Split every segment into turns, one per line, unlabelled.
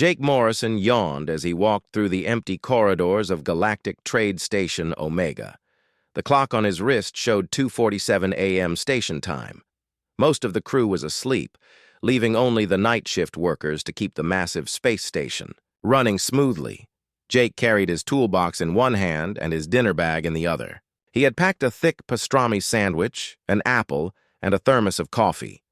Jake Morrison yawned as he walked through the empty corridors of Galactic Trade Station Omega. The clock on his wrist showed 2:47 a.m. station time. Most of the crew was asleep, leaving only the night shift workers to keep the massive space station running smoothly. Jake carried his toolbox in one hand and his dinner bag in the other. He had packed a thick pastrami sandwich, an apple, and a thermos of coffee.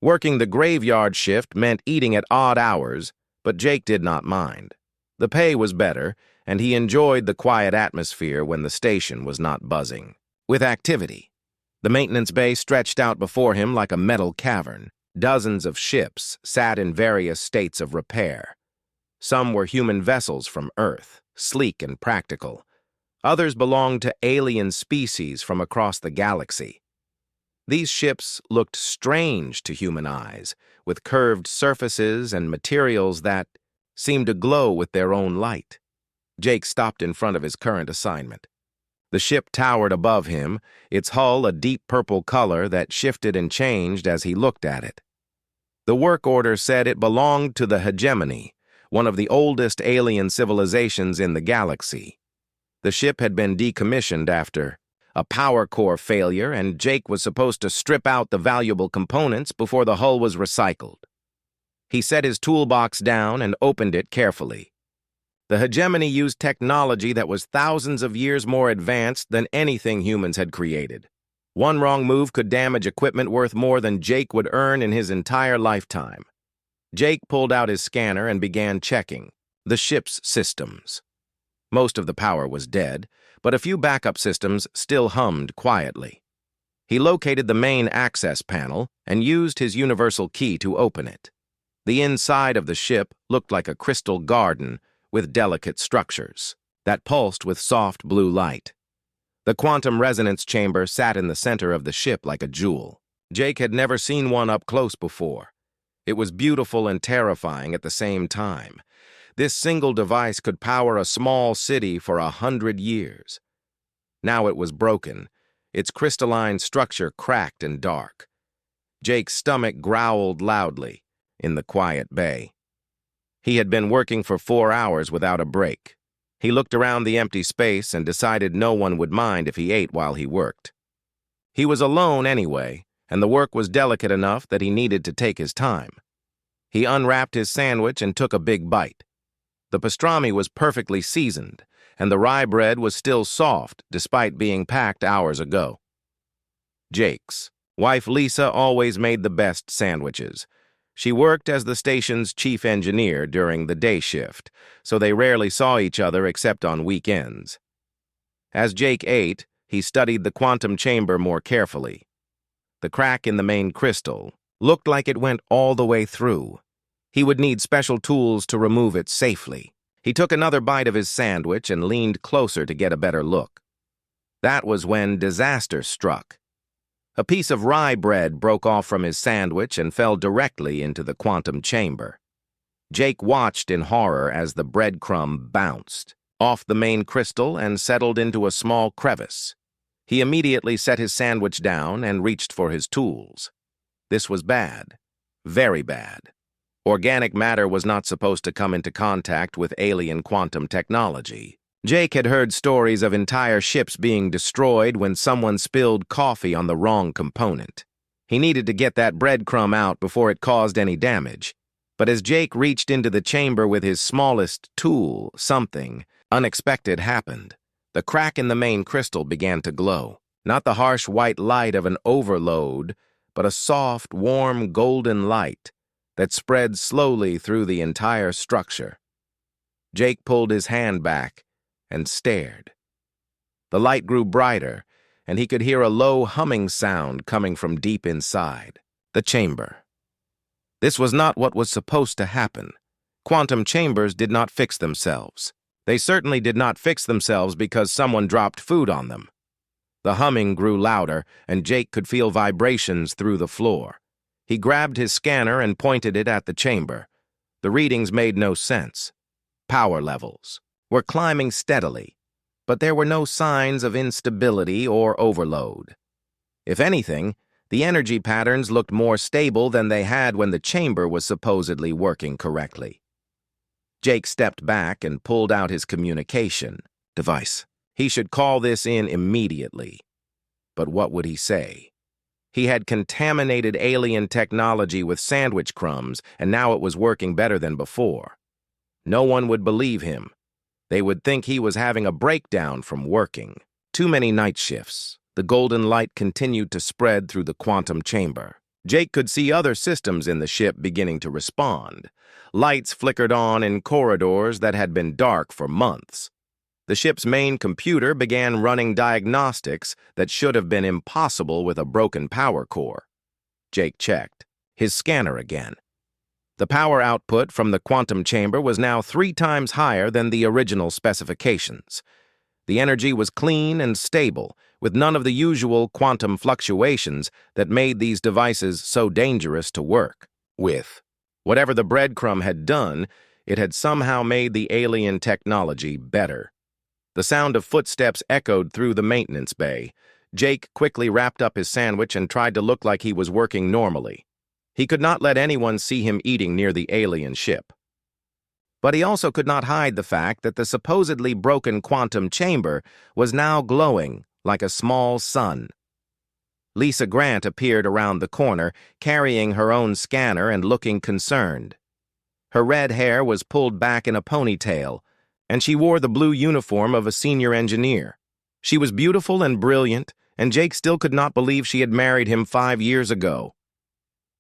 Working the graveyard shift meant eating at odd hours, but Jake did not mind. The pay was better, and he enjoyed the quiet atmosphere when the station was not buzzing with activity. The maintenance bay stretched out before him like a metal cavern. Dozens of ships sat in various states of repair. Some were human vessels from Earth, sleek and practical. Others belonged to alien species from across the galaxy. These ships looked strange to human eyes, with curved surfaces and materials that seemed to glow with their own light. Jake stopped in front of his current assignment. The ship towered above him, its hull a deep purple color that shifted and changed as he looked at it. The work order said it belonged to the Hegemony, one of the oldest alien civilizations in the galaxy. The ship had been decommissioned after a power core failure, and Jake was supposed to strip out the valuable components before the hull was recycled. He set his toolbox down and opened it carefully. The Hegemony used technology that was thousands of years more advanced than anything humans had created. One wrong move could damage equipment worth more than Jake would earn in his entire lifetime. Jake pulled out his scanner and began checking the ship's systems. Most of the power was dead, but a few backup systems still hummed quietly. He located the main access panel and used his universal key to open it. The inside of the ship looked like a crystal garden with delicate structures that pulsed with soft blue light. The quantum resonance chamber sat in the center of the ship like a jewel. Jake had never seen one up close before. It was beautiful and terrifying at the same time. This single device could power a small city for 100 years. Now it was broken, its crystalline structure cracked and dark. Jake's stomach growled loudly in the quiet bay. He had been working for 4 hours without a break. He looked around the empty space and decided no one would mind if he ate while he worked. He was alone anyway, and the work was delicate enough that he needed to take his time. He unwrapped his sandwich and took a big bite. The pastrami was perfectly seasoned, and the rye bread was still soft despite being packed hours ago. Jake's wife Lisa always made the best sandwiches. She worked as the station's chief engineer during the day shift, so they rarely saw each other except on weekends. As Jake ate, he studied the quantum chamber more carefully. The crack in the main crystal looked like it went all the way through. He would need special tools to remove it safely. He took another bite of his sandwich and leaned closer to get a better look. That was when disaster struck. A piece of rye bread broke off from his sandwich and fell directly into the quantum chamber. Jake watched in horror as the breadcrumb bounced off the main crystal and settled into a small crevice. He immediately set his sandwich down and reached for his tools. This was bad, very bad. Organic matter was not supposed to come into contact with alien quantum technology. Jake had heard stories of entire ships being destroyed when someone spilled coffee on the wrong component. He needed to get that breadcrumb out before it caused any damage. But as Jake reached into the chamber with his smallest tool, something unexpected happened. The crack in the main crystal began to glow. Not the harsh white light of an overload, but a soft, warm, golden light that spread slowly through the entire structure. Jake pulled his hand back and stared. The light grew brighter, and he could hear a low humming sound coming from deep inside the chamber. This was not what was supposed to happen. Quantum chambers did not fix themselves. They certainly did not fix themselves because someone dropped food on them. The humming grew louder, and Jake could feel vibrations through the floor. He grabbed his scanner and pointed it at the chamber. The readings made no sense. Power levels were climbing steadily, but there were no signs of instability or overload. If anything, the energy patterns looked more stable than they had when the chamber was supposedly working correctly. Jake stepped back and pulled out his communication device. He should call this in immediately. But what would he say? He had contaminated alien technology with sandwich crumbs, and now it was working better than before. No one would believe him. They would think he was having a breakdown from working. Too many night shifts. The golden light continued to spread through the quantum chamber. Jake could see other systems in the ship beginning to respond. Lights flickered on in corridors that had been dark for months. The ship's main computer began running diagnostics that should have been impossible with a broken power core. Jake checked. His scanner again. The power output from the quantum chamber was now 3 times higher than the original specifications. The energy was clean and stable, with none of the usual quantum fluctuations that made these devices so dangerous to work with. Whatever the breadcrumb had done, it had somehow made the alien technology better. The sound of footsteps echoed through the maintenance bay. Jake quickly wrapped up his sandwich and tried to look like he was working normally. He could not let anyone see him eating near the alien ship. But he also could not hide the fact that the supposedly broken quantum chamber was now glowing like a small sun. Lisa Grant appeared around the corner, carrying her own scanner and looking concerned. Her red hair was pulled back in a ponytail, and she wore the blue uniform of a senior engineer. She was beautiful and brilliant, and Jake still could not believe she had married him 5 years ago.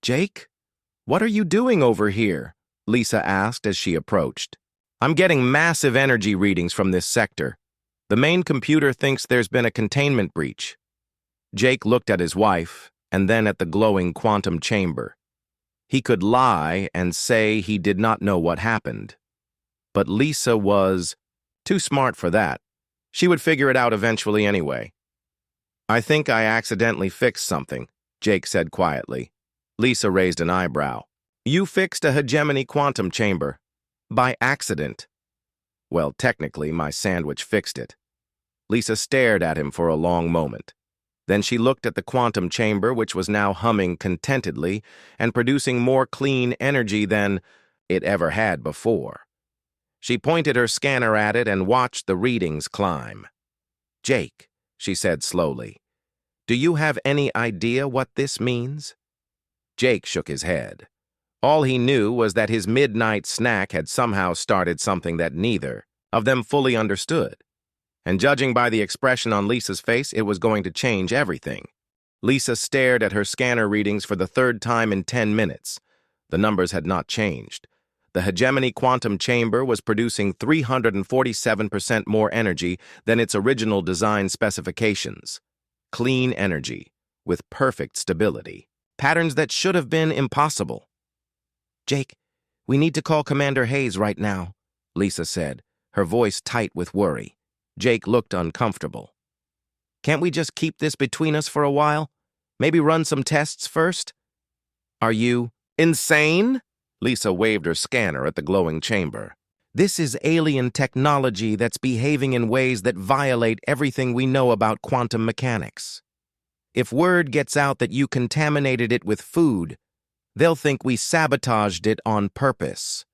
"Jake, what are you doing over here?" Lisa asked as she approached. "I'm getting massive energy readings from this sector. The main computer thinks there's been a containment breach." Jake looked at his wife and then at the glowing quantum chamber. He could lie and say he did not know what happened. But Lisa was too smart for that. She would figure it out eventually anyway. "I think I accidentally fixed something," Jake said quietly. Lisa raised an eyebrow. "You fixed a hegemony quantum chamber. By accident." "Well, technically, my sandwich fixed it." Lisa stared at him for a long moment. Then she looked at the quantum chamber, which was now humming contentedly and producing more clean energy than it ever had before. She pointed her scanner at it and watched the readings climb. "Jake," she said slowly, "do you have any idea what this means?" Jake shook his head. All he knew was that his midnight snack had somehow started something that neither of them fully understood. And judging by the expression on Lisa's face, it was going to change everything. Lisa stared at her scanner readings for the 3rd time in 10 minutes. The numbers had not changed. The hegemony quantum chamber was producing 347% more energy than its original design specifications. Clean energy, with perfect stability. Patterns that should have been impossible. "Jake, we need to call Commander Hayes right now," Lisa said, her voice tight with worry. Jake looked uncomfortable. "Can't we just keep this between us for a while? Maybe run some tests first?" "Are you insane?" Lisa waved her scanner at the glowing chamber. "This is alien technology that's behaving in ways that violate everything we know about quantum mechanics. If word gets out that you contaminated it with food, they'll think we sabotaged it on purpose."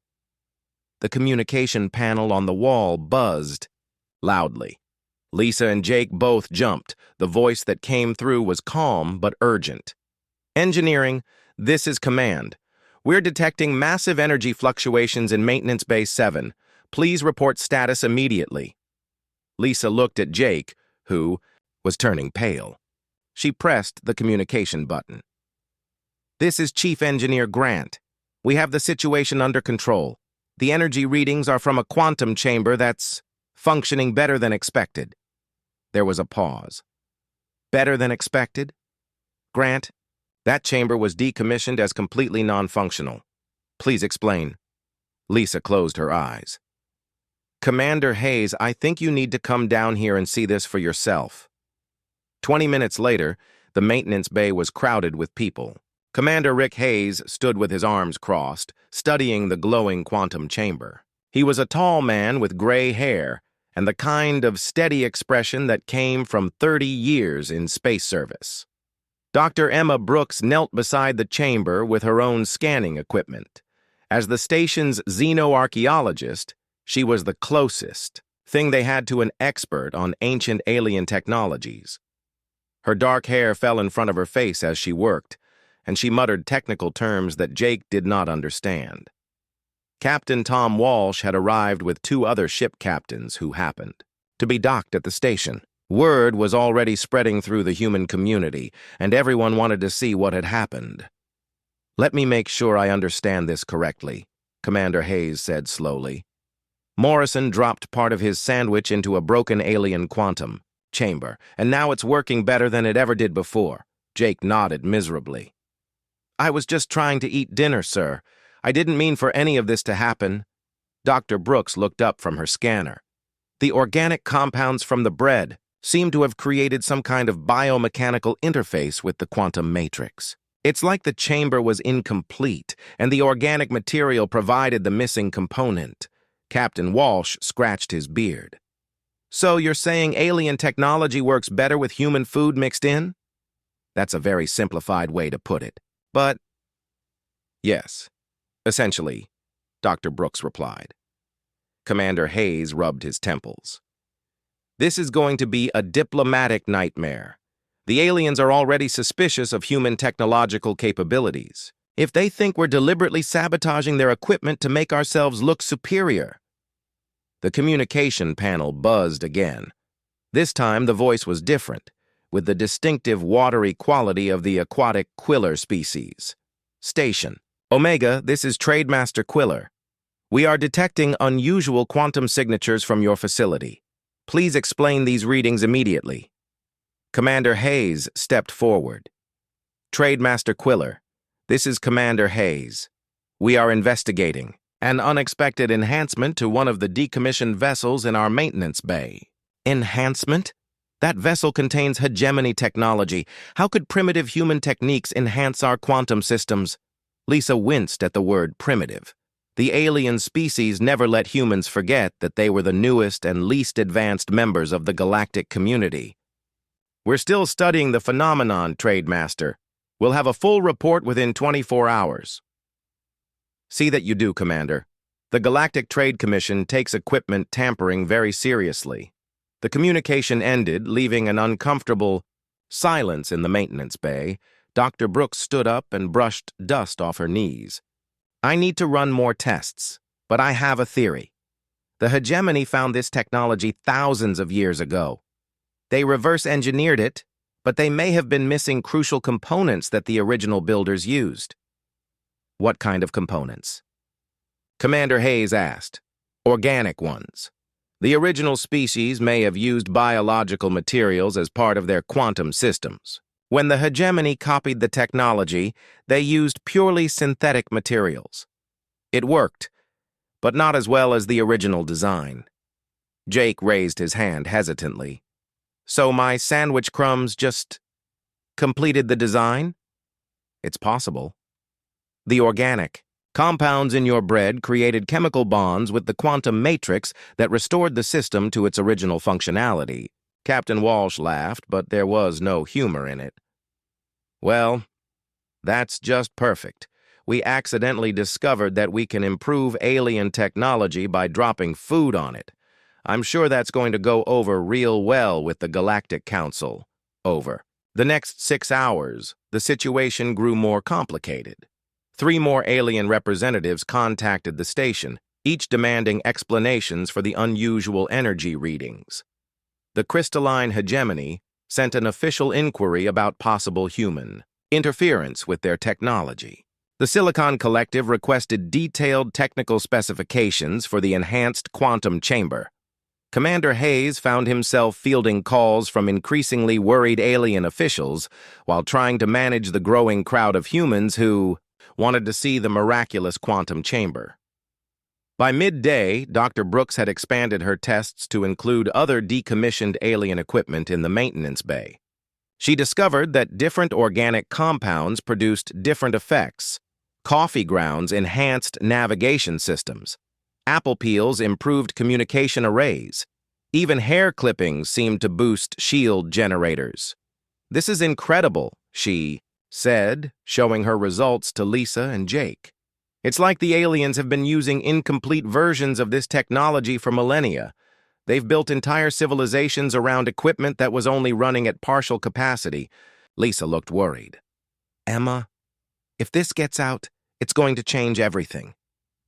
The communication panel on the wall buzzed loudly. Lisa and Jake both jumped. The voice that came through was calm but urgent. "Engineering, this is Command. We're detecting massive energy fluctuations in Maintenance Bay 7. Please report status immediately." Lisa looked at Jake, who was turning pale. She pressed the communication button. "This is Chief Engineer Grant. We have the situation under control. The energy readings are from a quantum chamber that's functioning better than expected." There was a pause. "Better than expected? Grant, that chamber was decommissioned as completely non-functional. Please explain." Lisa closed her eyes. "Commander Hayes, I think you need to come down here and see this for yourself." 20 minutes later, the maintenance bay was crowded with people. Commander Rick Hayes stood with his arms crossed, studying the glowing quantum chamber. He was a tall man with gray hair and the kind of steady expression that came from 30 years in space service. Dr. Emma Brooks knelt beside the chamber with her own scanning equipment, As the station's xenoarchaeologist, she was the closest thing they had to an expert on ancient alien technologies. Her dark hair fell in front of her face as she worked, and she muttered technical terms that Jake did not understand. Captain Tom Walsh had arrived with two other ship captains who happened to be docked at the station. Word was already spreading through the human community, and everyone wanted to see what had happened. "Let me make sure I understand this correctly," Commander Hayes said slowly. Morrison dropped part of his sandwich into a broken alien quantum chamber, and now it's working better than it ever did before. Jake nodded miserably. "I was just trying to eat dinner, sir. I didn't mean for any of this to happen." Dr. Brooks looked up from her scanner. The organic compounds from the bread seemed to have created some kind of biomechanical interface with the quantum matrix. It's like the chamber was incomplete, and the organic material provided the missing component. Captain Walsh scratched his beard. "So you're saying alien technology works better with human food mixed in?" "That's a very simplified way to put it. But yes, essentially," Dr. Brooks replied. Commander Hayes rubbed his temples. "This is going to be a diplomatic nightmare. The aliens are already suspicious of human technological capabilities. If they think we're deliberately sabotaging their equipment to make ourselves look superior." The communication panel buzzed again. This time the voice was different, with the distinctive watery quality of the aquatic Quiller species. "Station. Omega, this is Trademaster Quiller. We are detecting unusual quantum signatures from your facility. Please explain these readings immediately." Commander Hayes stepped forward. "Trademaster Quiller, this is Commander Hayes. We are investigating an unexpected enhancement to one of the decommissioned vessels in our maintenance bay." "Enhancement? That vessel contains hegemony technology. How could primitive human techniques enhance our quantum systems?" Lisa winced at the word primitive. The alien species never let humans forget that they were the newest and least advanced members of the galactic community. "We're still studying the phenomenon, Trademaster. We'll have a full report within 24 hours. "See that you do, Commander. The Galactic Trade Commission takes equipment tampering very seriously." The communication ended, leaving an uncomfortable silence in the maintenance bay. Dr. Brooks stood up and brushed dust off her knees. "I need to run more tests, but I have a theory. The hegemony found this technology thousands of years ago. They reverse-engineered it, but they may have been missing crucial components that the original builders used." "What kind of components?" Commander Hayes asked. "Organic ones. The original species may have used biological materials as part of their quantum systems. When the hegemony copied the technology, they used purely synthetic materials. It worked, but not as well as the original design." Jake raised his hand hesitantly. "So my sandwich crumbs just completed the design?" "It's possible." "The organic compounds in your bread created chemical bonds with the quantum matrix that restored the system to its original functionality." Captain Walsh laughed, but there was no humor in it. "Well, that's just perfect. We accidentally discovered that we can improve alien technology by dropping food on it. I'm sure that's going to go over real well with the Galactic Council." Over the next 6 hours, the situation grew more complicated. 3 more alien representatives contacted the station, each demanding explanations for the unusual energy readings. The crystalline hegemony sent an official inquiry about possible human interference with their technology. The Silicon Collective requested detailed technical specifications for the enhanced quantum chamber. Commander Hayes found himself fielding calls from increasingly worried alien officials while trying to manage the growing crowd of humans who wanted to see the miraculous quantum chamber. By midday, Dr. Brooks had expanded her tests to include other decommissioned alien equipment in the maintenance bay. She discovered that different organic compounds produced different effects. Coffee grounds enhanced navigation systems. Apple peels improved communication arrays. Even hair clippings seemed to boost shield generators. "This is incredible," she said, showing her results to Lisa and Jake. It's like the aliens have been using incomplete versions of this technology for millennia. They've built entire civilizations around equipment that was only running at partial capacity. Lisa looked worried. Emma, if this gets out, it's going to change everything.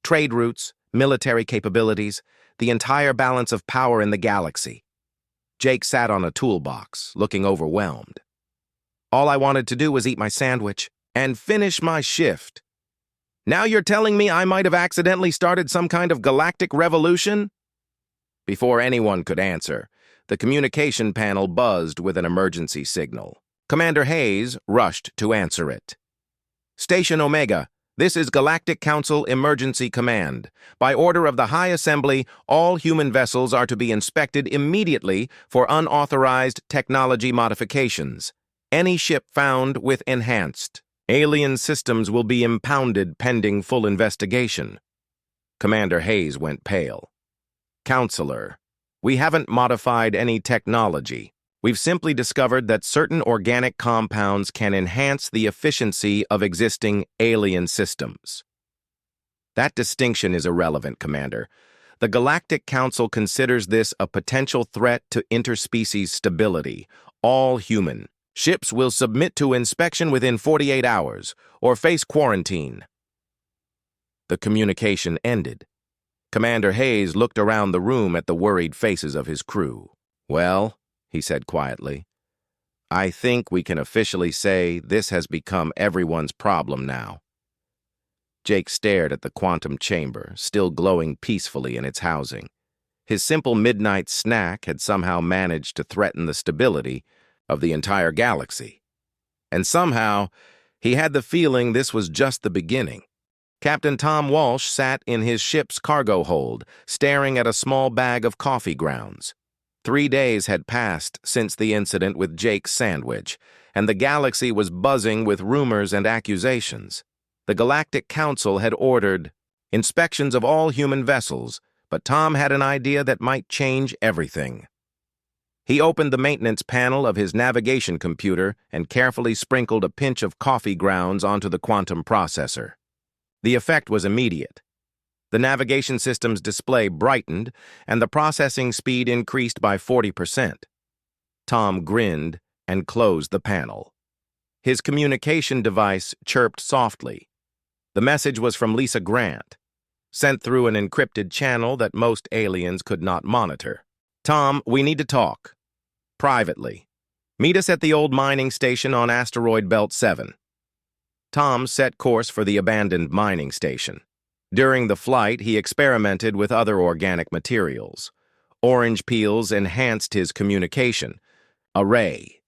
Trade routes, military capabilities, the entire balance of power in the galaxy. Jake sat on a toolbox, looking overwhelmed. All I wanted to do was eat my sandwich and finish my shift. Now you're telling me I might have accidentally started some kind of galactic revolution? Before anyone could answer, the communication panel buzzed with an emergency signal. Commander Hayes rushed to answer it. Station Omega, this is Galactic Council Emergency Command. By order of the High Assembly, all human vessels are to be inspected immediately for unauthorized technology modifications. Any ship found with enhanced alien systems will be impounded pending full investigation. Commander Hayes went pale. Counselor, we haven't modified any technology. We've simply discovered that certain organic compounds can enhance the efficiency of existing alien systems. That distinction is irrelevant, Commander. The Galactic Council considers this a potential threat to interspecies stability, all human. Ships will submit to inspection within 48 hours or face quarantine. The communication ended. Commander Hayes looked around the room at the worried faces of his crew. Well, he said quietly, I think we can officially say this has become everyone's problem now. Jake stared at the quantum chamber, still glowing peacefully in its housing. His simple midnight snack had somehow managed to threaten the stability of the entire galaxy. And somehow, he had the feeling this was just the beginning. Captain Tom Walsh sat in his ship's cargo hold, staring at a small bag of coffee grounds. 3 days had passed since the incident with Jake's sandwich, and the galaxy was buzzing with rumors and accusations. The Galactic Council had ordered inspections of all human vessels, but Tom had an idea that might change everything. He opened the maintenance panel of his navigation computer and carefully sprinkled a pinch of coffee grounds onto the quantum processor. The effect was immediate. The navigation system's display brightened, and the processing speed increased by 40%. Tom grinned and closed the panel. His communication device chirped softly. The message was from Lisa Grant, sent through an encrypted channel that most aliens could not monitor. Tom, we need to talk. Privately. Meet us at the old mining station on Asteroid Belt 7. Tom set course for the abandoned mining station. During the flight, he experimented with other organic materials. Orange peels enhanced his communication. A ray.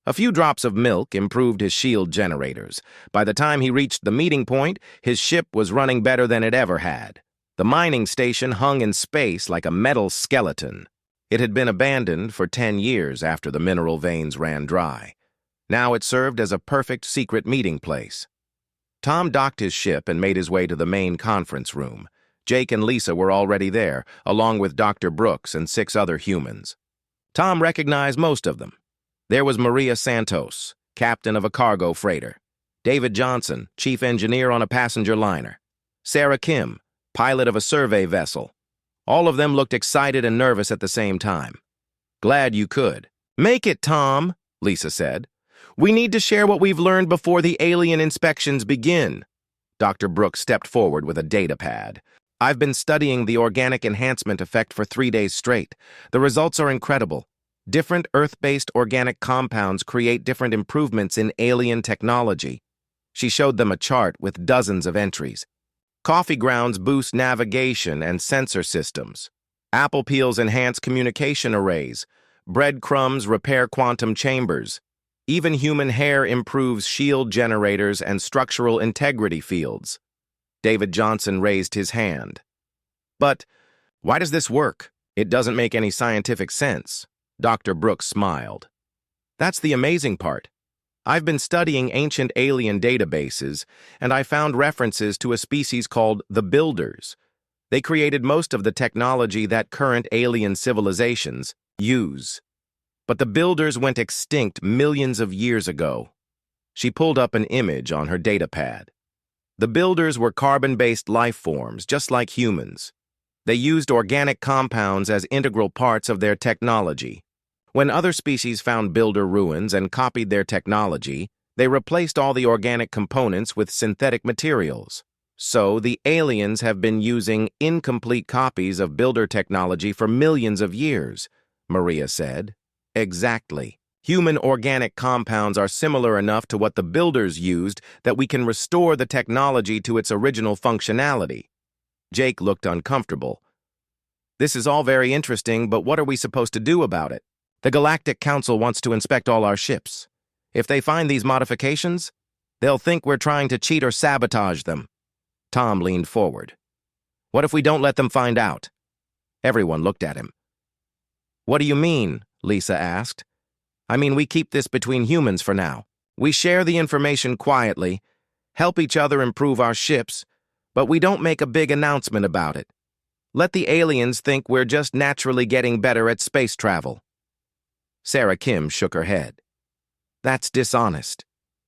A few drops of milk improved his shield generators. By the time he reached the meeting point, his ship was running better than it ever had. The mining station hung in space like a metal skeleton. It had been abandoned for 10 years after the mineral veins ran dry. Now it served as a perfect secret meeting place. Tom docked his ship and made his way to the main conference room. Jake and Lisa were already there, along with Dr. Brooks and 6 other humans. Tom recognized most of them. There was Maria Santos, captain of a cargo freighter. David Johnson, chief engineer on a passenger liner. Sarah Kim, pilot of a survey vessel. All of them looked excited and nervous at the same time. Glad you could. Make it, Tom, Lisa said. We need to share what we've learned before the alien inspections begin. Dr. Brooks stepped forward with a data pad. I've been studying the organic enhancement effect for 3 days straight. The results are incredible. Different Earth-based organic compounds create different improvements in alien technology. She showed them a chart with dozens of entries. Coffee grounds boost navigation and sensor systems. Apple peels enhance communication arrays. Breadcrumbs repair quantum chambers. Even human hair improves shield generators and structural integrity fields. David Johnson raised his hand. But why does this work? It doesn't make any scientific sense. Dr. Brooks smiled. That's the amazing part. I've been studying ancient alien databases, and I found references to a species called the Builders. They created most of the technology that current alien civilizations use. But the Builders went extinct millions of years ago. She pulled up an image on her datapad. The builders were carbon-based life forms, just like humans. They used organic compounds as integral parts of their technology. When other species found builder ruins and copied their technology, they replaced all the organic components with synthetic materials. So, the aliens have been using incomplete copies of builder technology for millions of years, Maria said. Exactly. Human organic compounds are similar enough to what the builders used that we can restore the technology to its original functionality. Jake looked uncomfortable. This is all very interesting, but what are we supposed to do about it? The Galactic Council wants to inspect all our ships. If they find these modifications, they'll think we're trying to cheat or sabotage them. Tom leaned forward. What if we don't let them find out? Everyone looked at him. What do you mean? Lisa asked. I mean, we keep this between humans for now. We share the information quietly, help each other improve our ships, but we don't make a big announcement about it. Let the aliens think we're just naturally getting better at space travel. Sarah Kim shook her head. That's dishonest.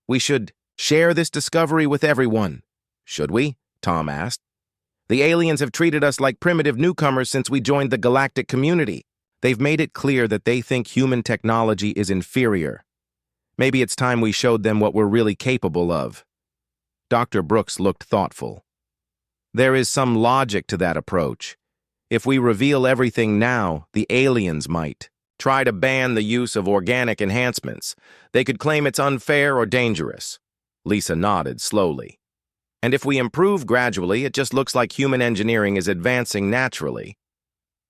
We should share this discovery with everyone. Should we? Tom asked. The aliens have treated us like primitive newcomers since we joined the galactic community. They've made it clear that they think human technology is inferior. Maybe it's time we showed them what we're really capable of. Dr. Brooks looked thoughtful. There is some logic to that approach. If we reveal everything now, the aliens might try to ban the use of organic enhancements. They could claim it's unfair or dangerous. Lisa nodded slowly. And if we improve gradually, it just looks like human engineering is advancing naturally.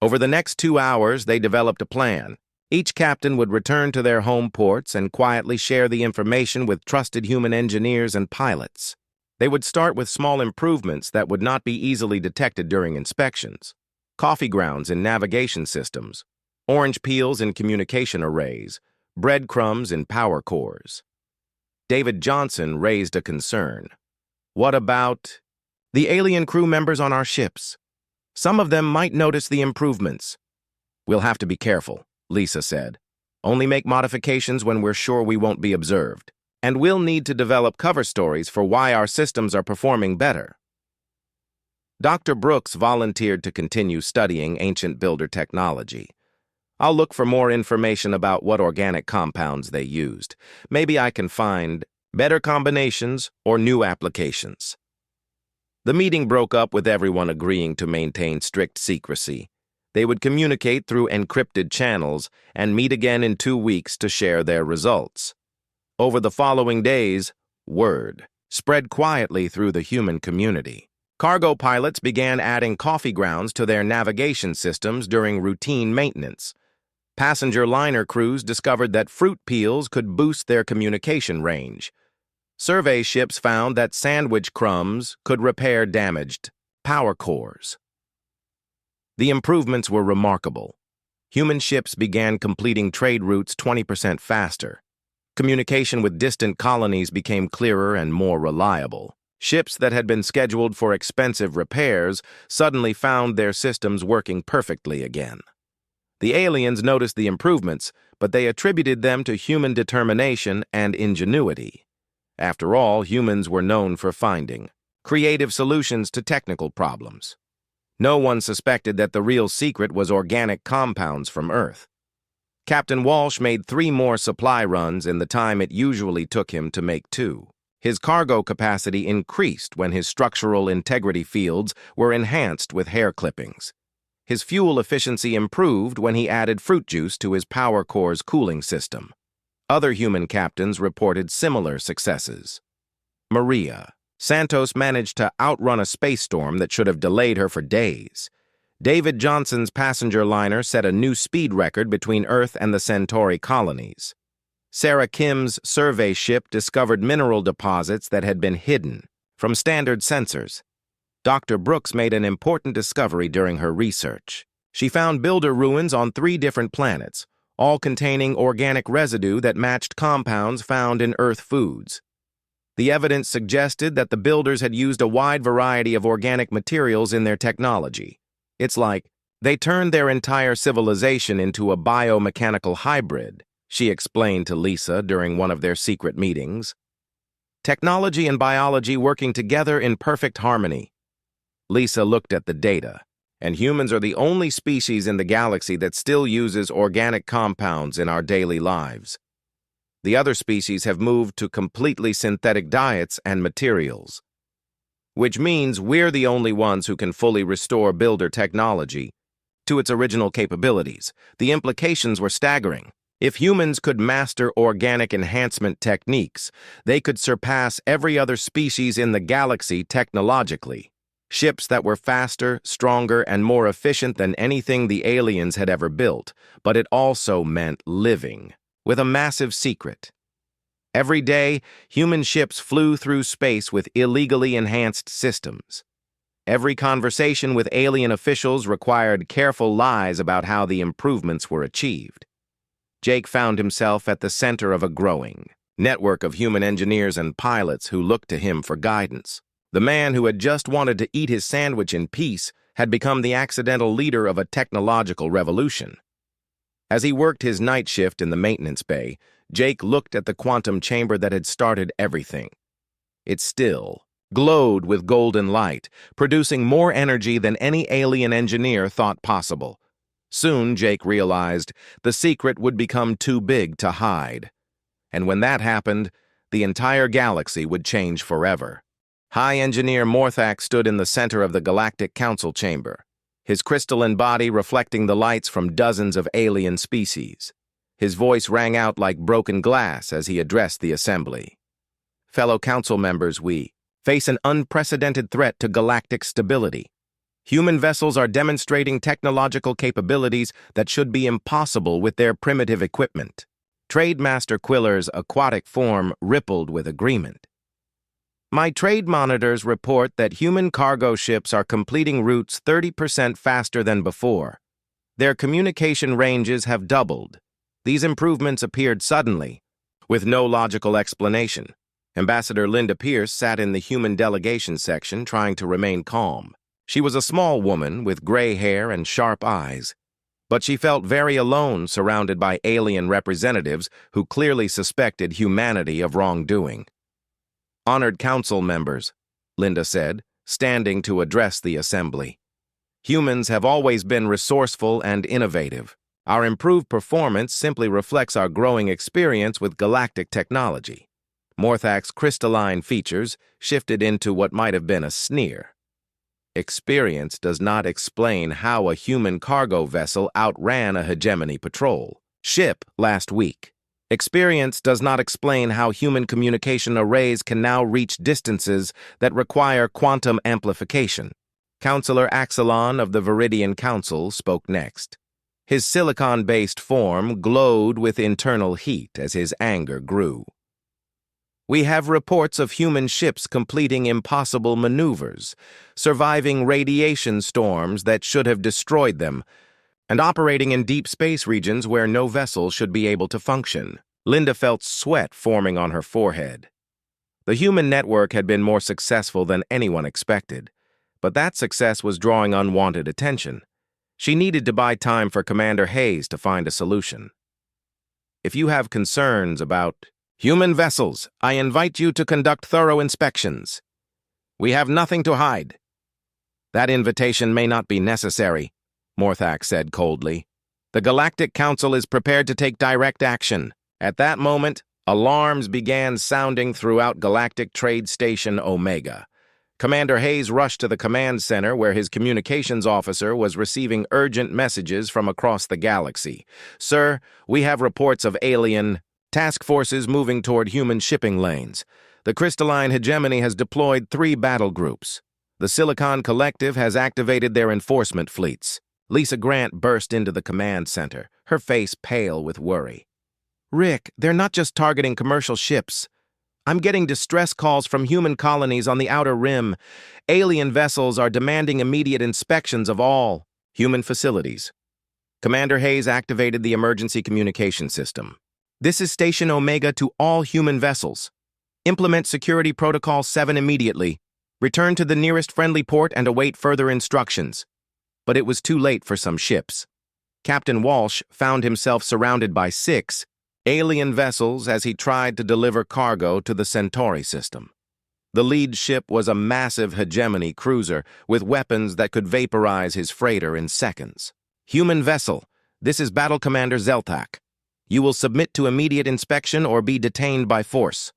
Over the next 2 hours, they developed a plan. Each captain would return to their home ports and quietly share the information with trusted human engineers and pilots. They would start with small improvements that would not be easily detected during inspections. Coffee grounds in navigation systems, orange peels in communication arrays, breadcrumbs in power cores. David Johnson raised a concern. What about the alien crew members on our ships? Some of them might notice the improvements. We'll have to be careful, Lisa said. Only make modifications when we're sure we won't be observed. And we'll need to develop cover stories for why our systems are performing better. Dr. Brooks volunteered to continue studying ancient builder technology. I'll look for more information about what organic compounds they used. Maybe I can find better combinations or new applications. The meeting broke up with everyone agreeing to maintain strict secrecy. They would communicate through encrypted channels and meet again in 2 weeks to share their results. Over the following days, word spread quietly through the human community. Cargo pilots began adding coffee grounds to their navigation systems during routine maintenance. Passenger liner crews discovered that fruit peels could boost their communication range. Survey ships found that sandwich crumbs could repair damaged power cores. The improvements were remarkable. Human ships began completing trade routes 20% faster. Communication with distant colonies became clearer and more reliable. Ships that had been scheduled for expensive repairs suddenly found their systems working perfectly again. The aliens noticed the improvements, but they attributed them to human determination and ingenuity. After all, humans were known for finding creative solutions to technical problems. No one suspected that the real secret was organic compounds from Earth. Captain Walsh made 3 more supply runs in the time it usually took him to make 2. His cargo capacity increased when his structural integrity fields were enhanced with hair clippings. His fuel efficiency improved when he added fruit juice to his power core's cooling system. Other human captains reported similar successes. Maria. Santos managed to outrun a space storm that should have delayed her for days. David Johnson's passenger liner set a new speed record between Earth and the Centauri colonies. Sarah Kim's survey ship discovered mineral deposits that had been hidden from standard sensors. Dr. Brooks made an important discovery during her research. She found builder ruins on 3 different planets, all containing organic residue that matched compounds found in Earth foods. The evidence suggested that the builders had used a wide variety of organic materials in their technology. It's like they turned their entire civilization into a biomechanical hybrid, she explained to Lisa during one of their secret meetings. Technology and biology working together in perfect harmony. Lisa looked at the data, and humans are the only species in the galaxy that still uses organic compounds in our daily lives. The other species have moved to completely synthetic diets and materials, which means we're the only ones who can fully restore builder technology to its original capabilities. The implications were staggering. If humans could master organic enhancement techniques, they could surpass every other species in the galaxy technologically. Ships that were faster, stronger, and more efficient than anything the aliens had ever built, but it also meant living, with a massive secret. Every day, human ships flew through space with illegally enhanced systems. Every conversation with alien officials required careful lies about how the improvements were achieved. Jake found himself at the center of a growing network of human engineers and pilots who looked to him for guidance. The man who had just wanted to eat his sandwich in peace had become the accidental leader of a technological revolution. As he worked his night shift in the maintenance bay, Jake looked at the quantum chamber that had started everything. It still glowed with golden light, producing more energy than any alien engineer thought possible. Soon, Jake realized, the secret would become too big to hide. And when that happened, the entire galaxy would change forever. High Engineer Morthak stood in the center of the Galactic Council chamber, his crystalline body reflecting the lights from dozens of alien species. His voice rang out like broken glass as he addressed the assembly. Fellow council members, we face an unprecedented threat to galactic stability. Human vessels are demonstrating technological capabilities that should be impossible with their primitive equipment. Trademaster Quiller's aquatic form rippled with agreement. My trade monitors report that human cargo ships are completing routes 30% faster than before. Their communication ranges have doubled. These improvements appeared suddenly, with no logical explanation. Ambassador Linda Pierce sat in the human delegation section trying to remain calm. She was a small woman with gray hair and sharp eyes, but she felt very alone surrounded by alien representatives who clearly suspected humanity of wrongdoing. Honored council members, Linda said, standing to address the assembly. Humans have always been resourceful and innovative. Our improved performance simply reflects our growing experience with galactic technology. Morthak's crystalline features shifted into what might have been a sneer. Experience does not explain how a human cargo vessel outran a hegemony patrol ship last week. Experience does not explain how human communication arrays can now reach distances that require quantum amplification. Councillor Axelon of the Viridian Council spoke next. His silicon-based form glowed with internal heat as his anger grew. We have reports of human ships completing impossible maneuvers, surviving radiation storms that should have destroyed them, and operating in deep space regions where no vessel should be able to function. Linda felt sweat forming on her forehead. The human network had been more successful than anyone expected, but that success was drawing unwanted attention. She needed to buy time for Commander Hayes to find a solution. If you have concerns about human vessels, I invite you to conduct thorough inspections. We have nothing to hide. That invitation may not be necessary, Morthak said coldly. The Galactic Council is prepared to take direct action. At that moment, alarms began sounding throughout Galactic Trade Station Omega. Commander Hayes rushed to the command center where his communications officer was receiving urgent messages from across the galaxy. Sir, we have reports of alien task forces moving toward human shipping lanes. The crystalline hegemony has deployed 3 battle groups. The Silicon Collective has activated their enforcement fleets. Lisa Grant burst into the command center, her face pale with worry. Rick, they're not just targeting commercial ships. I'm getting distress calls from human colonies on the Outer Rim. Alien vessels are demanding immediate inspections of all human facilities. Commander Hayes activated the emergency communication system. This is Station Omega to all human vessels. Implement Security Protocol 7 immediately. Return to the nearest friendly port and await further instructions. But it was too late for some ships. Captain Walsh found himself surrounded by 6 alien vessels as he tried to deliver cargo to the Centauri system. The lead ship was a massive hegemony cruiser with weapons that could vaporize his freighter in seconds. Human vessel, this is Battle Commander Zeltak. You will submit to immediate inspection or be detained by force.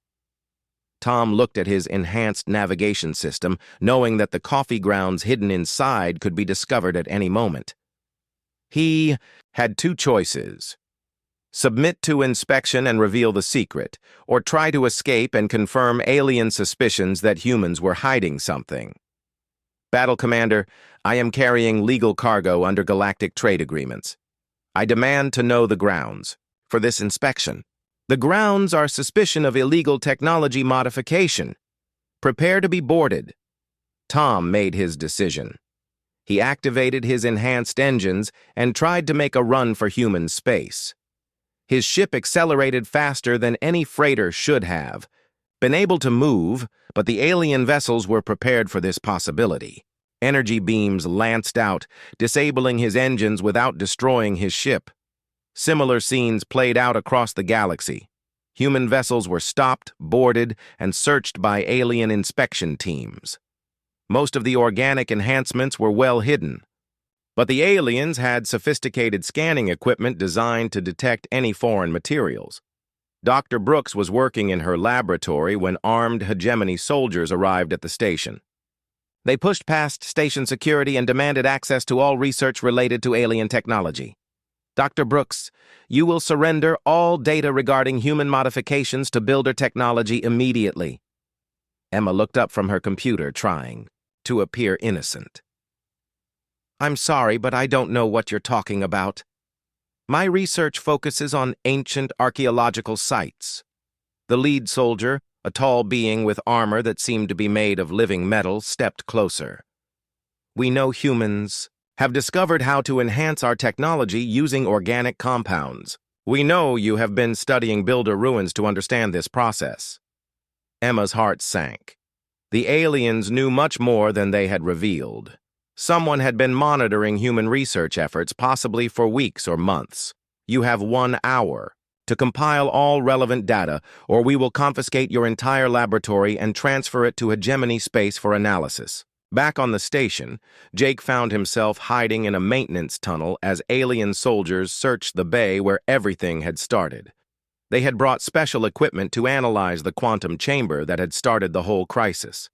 Tom looked at his enhanced navigation system, knowing that the coffee grounds hidden inside could be discovered at any moment. He had two choices: submit to inspection and reveal the secret, or try to escape and confirm alien suspicions that humans were hiding something. Battle Commander, I am carrying legal cargo under galactic trade agreements. I demand to know the grounds for this inspection. The grounds are suspicion of illegal technology modification. Prepare to be boarded. Tom made his decision. He activated his enhanced engines and tried to make a run for human space. His ship accelerated faster than any freighter should have. Been able to move, but the alien vessels were prepared for this possibility. Energy beams lanced out, disabling his engines without destroying his ship. Similar scenes played out across the galaxy. Human vessels were stopped, boarded, and searched by alien inspection teams. Most of the organic enhancements were well hidden, but the aliens had sophisticated scanning equipment designed to detect any foreign materials. Dr. Brooks was working in her laboratory when armed hegemony soldiers arrived at the station. They pushed past station security and demanded access to all research related to alien technology. Dr. Brooks, you will surrender all data regarding human modifications to builder technology immediately. Emma looked up from her computer, trying to appear innocent. I'm sorry, but I don't know what you're talking about. My research focuses on ancient archaeological sites. The lead soldier, a tall being with armor that seemed to be made of living metal, stepped closer. We know humans have discovered how to enhance our technology using organic compounds. We know you have been studying builder ruins to understand this process. Emma's heart sank. The aliens knew much more than they had revealed. Someone had been monitoring human research efforts, possibly for weeks or months. You have 1 hour to compile all relevant data, or we will confiscate your entire laboratory and transfer it to hegemony space for analysis. Back on the station, Jake found himself hiding in a maintenance tunnel as alien soldiers searched the bay where everything had started. They had brought special equipment to analyze the quantum chamber that had started the whole crisis.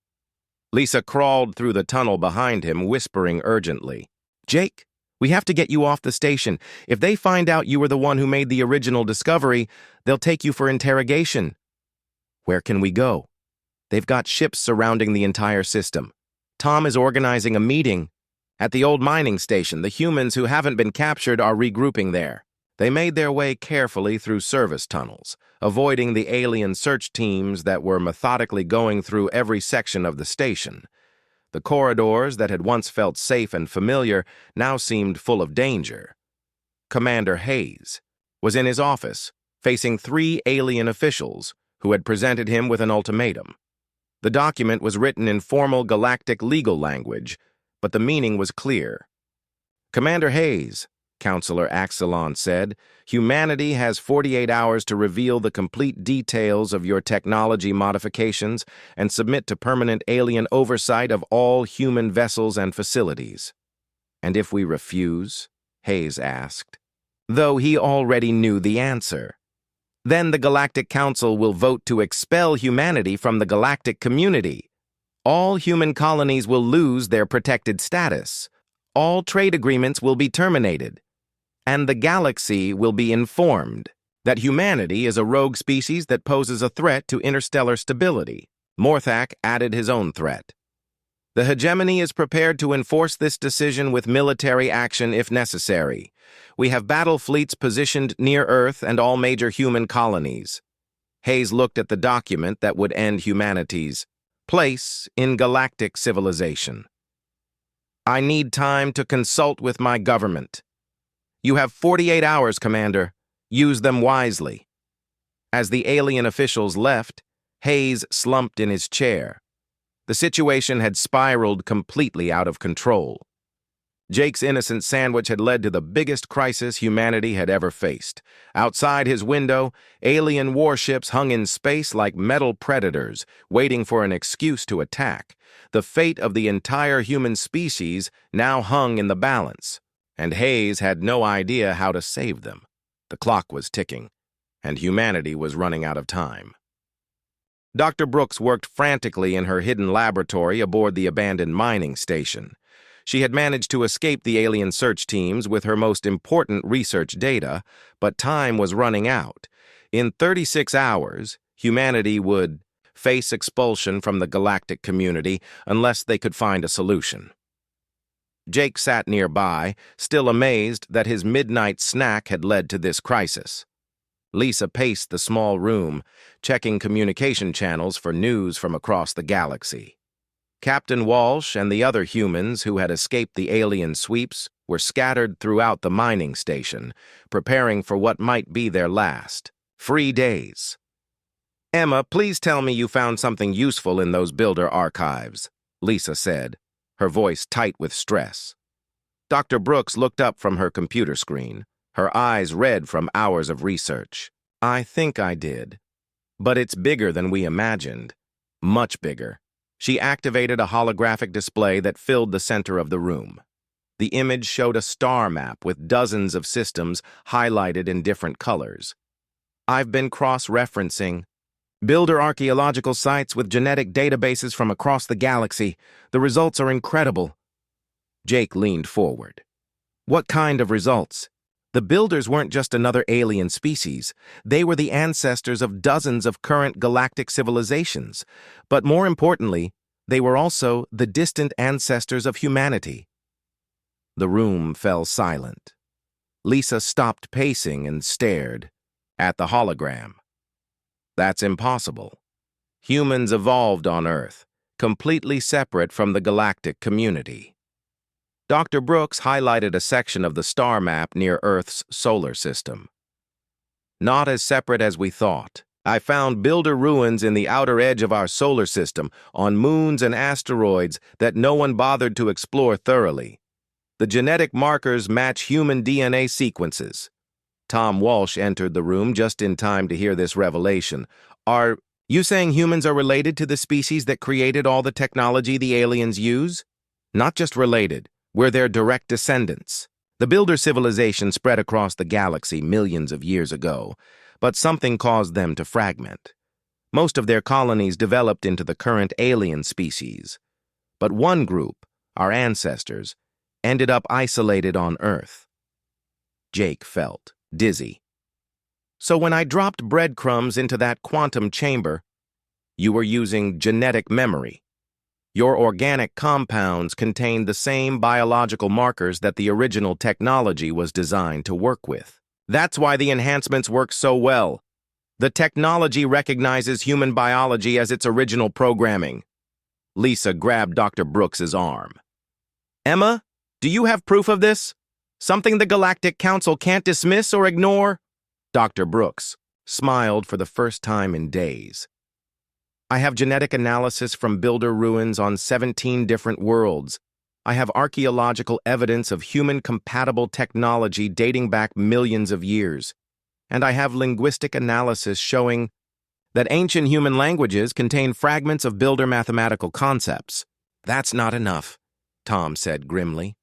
Lisa crawled through the tunnel behind him, whispering urgently, "Jake, we have to get you off the station. If they find out you were the one who made the original discovery, they'll take you for interrogation." "Where can we go?" "They've got ships surrounding the entire system. Tom is organizing a meeting at the old mining station. The humans who haven't been captured are regrouping there." They made their way carefully through service tunnels, avoiding the alien search teams that were methodically going through every section of the station. The corridors that had once felt safe and familiar now seemed full of danger. Commander Hayes was in his office, facing 3 alien officials who had presented him with an ultimatum. The document was written in formal galactic legal language, but the meaning was clear. "Commander Hayes," Counselor Axelon said, "humanity has 48 hours to reveal the complete details of your technology modifications and submit to permanent alien oversight of all human vessels and facilities." "And if we refuse?" Hayes asked, though he already knew the answer. "Then the Galactic Council will vote to expel humanity from the galactic community. All human colonies will lose their protected status. All trade agreements will be terminated. And the galaxy will be informed that humanity is a rogue species that poses a threat to interstellar stability." Morthak added his own threat. "The hegemony is prepared to enforce this decision with military action if necessary. We have battle fleets positioned near Earth and all major human colonies." Hayes looked at the document that would end humanity's place in galactic civilization. "I need time to consult with my government." "You have 48 hours, Commander. Use them wisely." As the alien officials left, Hayes slumped in his chair. The situation had spiraled completely out of control. Jake's innocent sandwich had led to the biggest crisis humanity had ever faced. Outside his window, alien warships hung in space like metal predators, waiting for an excuse to attack. The fate of the entire human species now hung in the balance, and Hayes had no idea how to save them. The clock was ticking, and humanity was running out of time. Dr. Brooks worked frantically in her hidden laboratory aboard the abandoned mining station. She had managed to escape the alien search teams with her most important research data, but time was running out. In 36 hours, humanity would face expulsion from the galactic community unless they could find a solution. Jake sat nearby, still amazed that his midnight snack had led to this crisis. Lisa paced the small room, checking communication channels for news from across the galaxy. Captain Walsh and the other humans who had escaped the alien sweeps were scattered throughout the mining station, preparing for what might be their last free days. "Emma, please tell me you found something useful in those builder archives," Lisa said, her voice tight with stress. Dr. Brooks looked up from her computer screen, her eyes red from hours of research. "I think I did. But it's bigger than we imagined. Much bigger." She activated a holographic display that filled the center of the room. The image showed a star map with dozens of systems highlighted in different colors. "I've been cross-referencing builder archaeological sites with genetic databases from across the galaxy. The results are incredible." Jake leaned forward. "What kind of results?" The builders weren't just another alien species. They were the ancestors of dozens of current galactic civilizations. But more importantly, they were also the distant ancestors of humanity. The room fell silent. Lisa stopped pacing and stared at the hologram. That's impossible. Humans evolved on Earth, completely separate from the galactic community. Dr. Brooks highlighted a section of the star map near Earth's solar system. "Not as separate as we thought. I found builder ruins in the outer edge of our solar system, on moons and asteroids that no one bothered to explore thoroughly. The genetic markers match human DNA sequences." Tom Walsh entered the room just in time to hear this revelation. "Are you saying humans are related to the species that created all the technology the aliens use?" "Not just related. We're their direct descendants. The builder civilization spread across the galaxy millions of years ago, but something caused them to fragment. Most of their colonies developed into the current alien species. But one group, our ancestors, ended up isolated on Earth." Jake felt dizzy. "So when I dropped breadcrumbs into that quantum chamber, you were using genetic memory. Your organic compounds contained the same biological markers that the original technology was designed to work with. That's why the enhancements work so well. The technology recognizes human biology as its original programming." Lisa grabbed Dr. Brooks's arm. "Emma, do you have proof of this? Something the Galactic Council can't dismiss or ignore?" Dr. Brooks smiled for the first time in days. "I have genetic analysis from builder ruins on 17 different worlds. I have archaeological evidence of human-compatible technology dating back millions of years. And I have linguistic analysis showing that ancient human languages contain fragments of builder mathematical concepts." "That's not enough," Tom said grimly.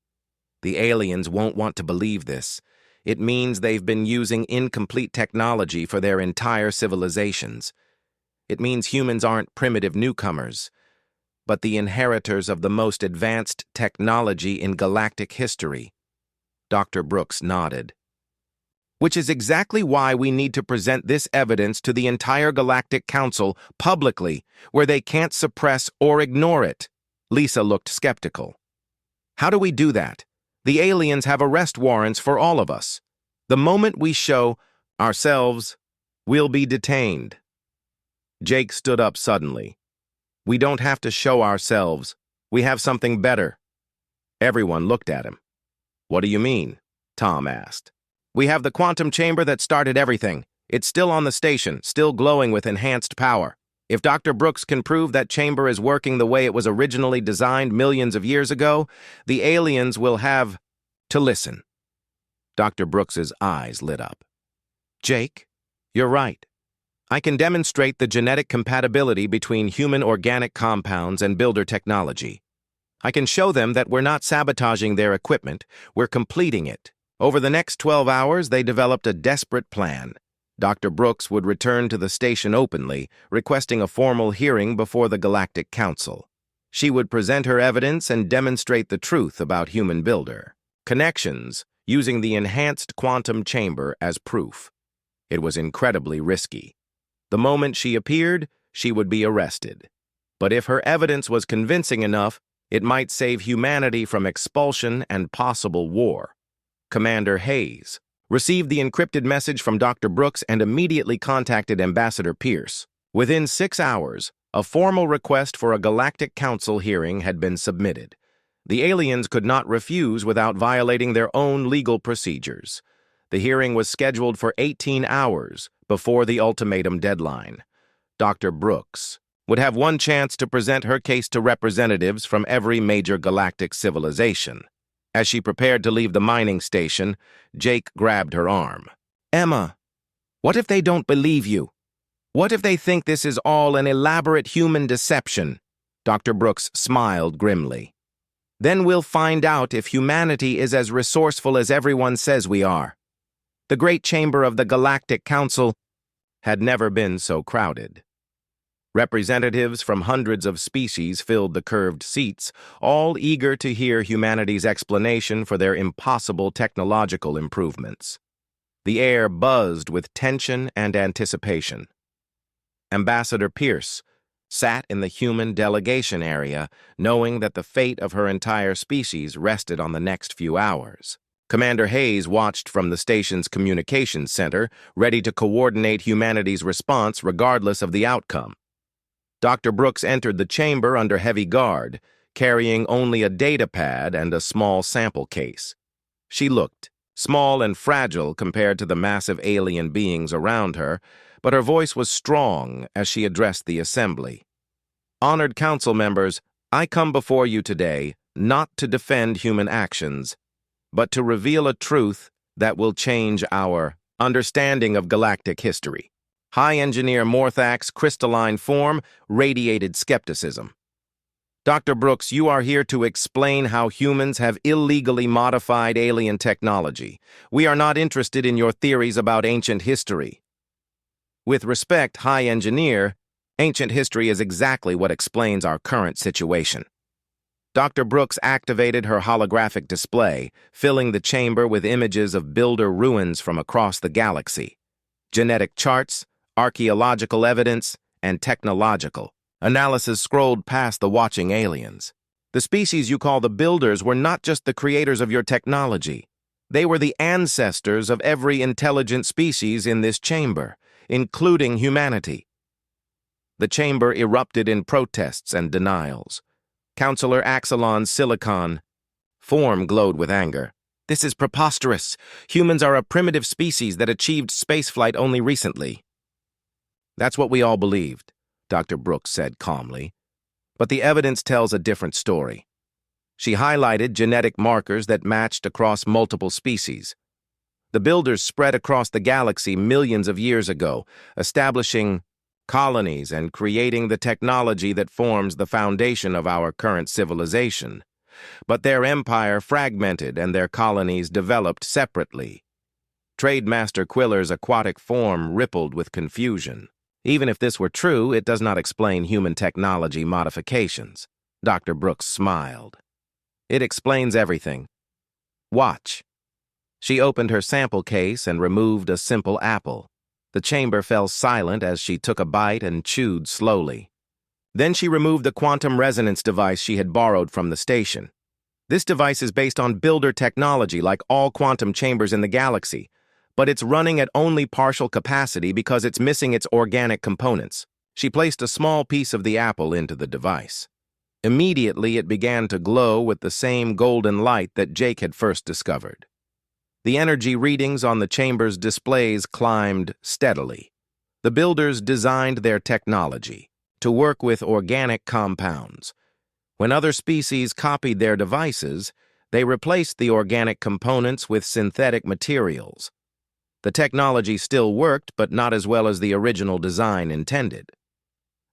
"The aliens won't want to believe this. It means they've been using incomplete technology for their entire civilizations. It means humans aren't primitive newcomers, but the inheritors of the most advanced technology in galactic history." Dr. Brooks nodded. "Which is exactly why we need to present this evidence to the entire Galactic Council publicly, where they can't suppress or ignore it." Lisa looked skeptical. "How do we do that? The aliens have arrest warrants for all of us. The moment we show ourselves, we'll be detained." Jake stood up suddenly. "We don't have to show ourselves. We have something better." Everyone looked at him. "What do you mean?" Tom asked. "We have the quantum chamber that started everything. It's still on the station, still glowing with enhanced power. If Dr. Brooks can prove that chamber is working the way it was originally designed millions of years ago, the aliens will have to listen. Dr. Brooks's eyes lit up. Jake, you're right. I can demonstrate the genetic compatibility between human organic compounds and builder technology. I can show them that we're not sabotaging their equipment, we're completing it. Over the next 12 hours, they developed a desperate plan. Dr. Brooks would return to the station openly, requesting a formal hearing before the Galactic Council. She would present her evidence and demonstrate the truth about human builder connections, using the enhanced quantum chamber as proof. It was incredibly risky. The moment she appeared, she would be arrested. But if her evidence was convincing enough, it might save humanity from expulsion and possible war. Commander Hayes received the encrypted message from Dr. Brooks and immediately contacted Ambassador Pierce. Within 6 hours, a formal request for a Galactic Council hearing had been submitted. The aliens could not refuse without violating their own legal procedures. The hearing was scheduled for 18 hours before the ultimatum deadline. Dr. Brooks would have one chance to present her case to representatives from every major galactic civilization. As she prepared to leave the mining station, Jake grabbed her arm. Emma, what if they don't believe you? What if they think this is all an elaborate human deception? Dr. Brooks smiled grimly. Then we'll find out if humanity is as resourceful as everyone says we are. The great chamber of the Galactic Council had never been so crowded. Representatives from hundreds of species filled the curved seats, all eager to hear humanity's explanation for their impossible technological improvements. The air buzzed with tension and anticipation. Ambassador Pierce sat in the human delegation area, knowing that the fate of her entire species rested on the next few hours. Commander Hayes watched from the station's communications center, ready to coordinate humanity's response regardless of the outcome. Dr. Brooks entered the chamber under heavy guard, carrying only a data pad and a small sample case. She looked small and fragile compared to the massive alien beings around her, but her voice was strong as she addressed the assembly. Honored council members, I come before you today not to defend human actions, but to reveal a truth that will change our understanding of galactic history. High Engineer Morthak's crystalline form radiated skepticism. Dr. Brooks, you are here to explain how humans have illegally modified alien technology. We are not interested in your theories about ancient history. With respect, High Engineer, ancient history is exactly what explains our current situation. Dr. Brooks activated her holographic display, filling the chamber with images of builder ruins from across the galaxy. Genetic charts, archaeological evidence, and technological analysis scrolled past the watching aliens. The species you call the Builders were not just the creators of your technology. They were the ancestors of every intelligent species in this chamber, including humanity. The chamber erupted in protests and denials. Counselor Axelon's silicon form glowed with anger. This is preposterous. Humans are a primitive species that achieved spaceflight only recently. That's what we all believed, Dr. Brooks said calmly. But the evidence tells a different story. She highlighted genetic markers that matched across multiple species. The Builders spread across the galaxy millions of years ago, establishing colonies and creating the technology that forms the foundation of our current civilization. But their empire fragmented and their colonies developed separately. Trademaster Quiller's aquatic form rippled with confusion. Even if this were true, it does not explain human technology modifications. Dr. Brooks smiled. It explains everything. Watch. She opened her sample case and removed a simple apple. The chamber fell silent as she took a bite and chewed slowly. Then she removed the quantum resonance device she had borrowed from the station. This device is based on builder technology like all quantum chambers in the galaxy, but it's running at only partial capacity because it's missing its organic components. She placed a small piece of the apple into the device. Immediately, it began to glow with the same golden light that Jake had first discovered. The energy readings on the chamber's displays climbed steadily. The Builders designed their technology, to work with organic compounds. When other species copied their devices, they replaced the organic components with synthetic materials. The technology still worked, but not as well as the original design intended.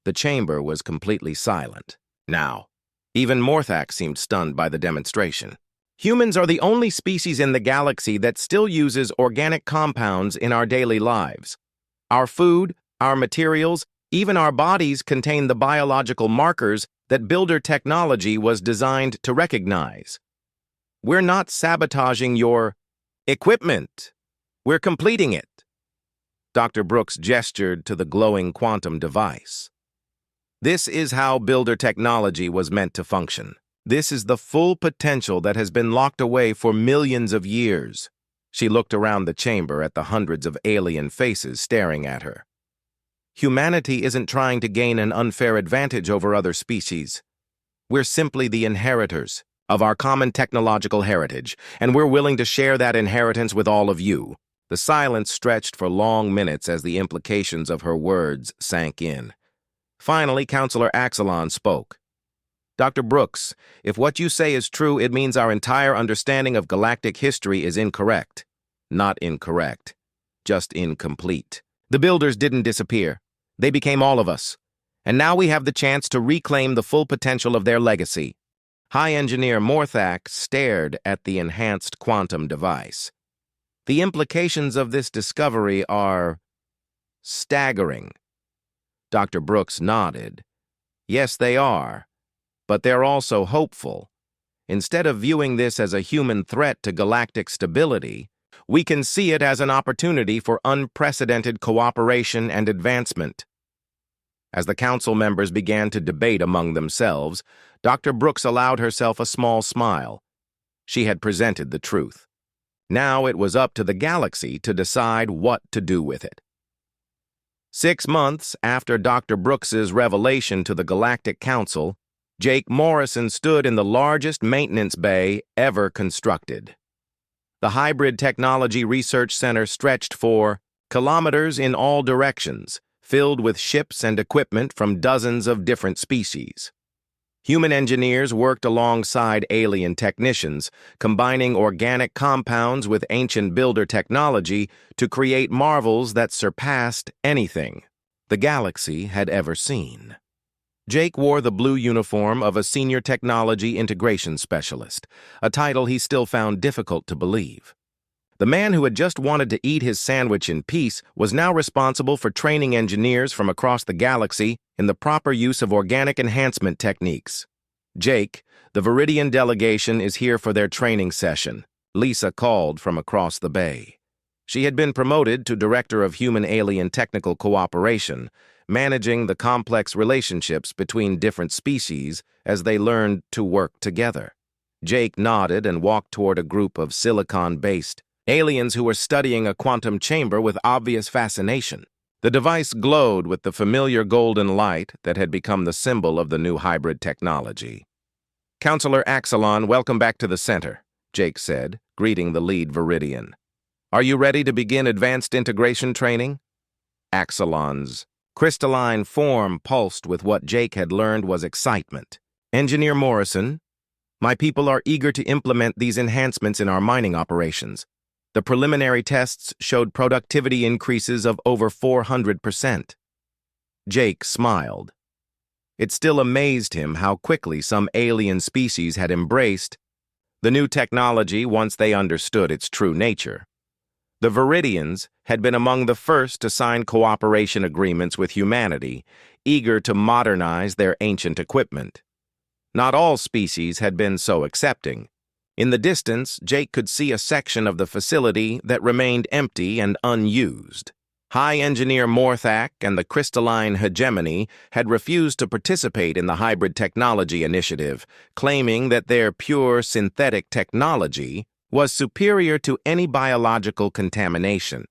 The chamber was completely silent. Now, even Morthak seemed stunned by the demonstration. Humans are the only species in the galaxy that still uses organic compounds in our daily lives. Our food, our materials, even our bodies contain the biological markers that builder technology was designed to recognize. We're not sabotaging your equipment. We're completing it. Dr. Brooks gestured to the glowing quantum device. This is how builder technology was meant to function. This is the full potential that has been locked away for millions of years. She looked around the chamber at the hundreds of alien faces staring at her. Humanity isn't trying to gain an unfair advantage over other species. We're simply the inheritors of our common technological heritage, and we're willing to share that inheritance with all of you. The silence stretched for long minutes as the implications of her words sank in. Finally, Counselor Axelon spoke. Dr. Brooks, if what you say is true, it means our entire understanding of galactic history is incorrect. Not incorrect, just incomplete. The builders didn't disappear. They became all of us. And now we have the chance to reclaim the full potential of their legacy. High Engineer Morthak stared at the enhanced quantum device. The implications of this discovery are staggering. Dr. Brooks nodded. Yes, they are. But they're also hopeful. Instead of viewing this as a human threat to galactic stability, we can see it as an opportunity for unprecedented cooperation and advancement. As the council members began to debate among themselves, Dr. Brooks allowed herself a small smile. She had presented the truth. Now it was up to the galaxy to decide what to do with it. 6 months after Dr. Brooks's revelation to the Galactic Council, Jake Morrison stood in the largest maintenance bay ever constructed. The Hybrid Technology Research Center stretched for kilometers in all directions, filled with ships and equipment from dozens of different species. Human engineers worked alongside alien technicians, combining organic compounds with ancient builder technology to create marvels that surpassed anything the galaxy had ever seen. Jake wore the blue uniform of a senior technology integration specialist, a title he still found difficult to believe. The man who had just wanted to eat his sandwich in peace was now responsible for training engineers from across the galaxy in the proper use of organic enhancement techniques. Jake, the Viridian delegation is here for their training session, Lisa called from across the bay. She had been promoted to Director of Human-Alien Technical Cooperation, managing the complex relationships between different species as they learned to work together. Jake nodded and walked toward a group of silicon-based aliens who were studying a quantum chamber with obvious fascination. The device glowed with the familiar golden light that had become the symbol of the new hybrid technology. Counselor Axelon, welcome back to the center, Jake said, greeting the lead Viridian. Are you ready to begin advanced integration training? Axelon's crystalline form pulsed with what Jake had learned was excitement. Engineer Morrison, my people are eager to implement these enhancements in our mining operations. The preliminary tests showed productivity increases of over 400%. Jake smiled. It still amazed him how quickly some alien species had embraced the new technology once they understood its true nature. The Viridians had been among the first to sign cooperation agreements with humanity, eager to modernize their ancient equipment. Not all species had been so accepting. In the distance, Jake could see a section of the facility that remained empty and unused. High Engineer Morthak and the Crystalline Hegemony had refused to participate in the Hybrid Technology Initiative, claiming that their pure synthetic technology was superior to any biological contamination.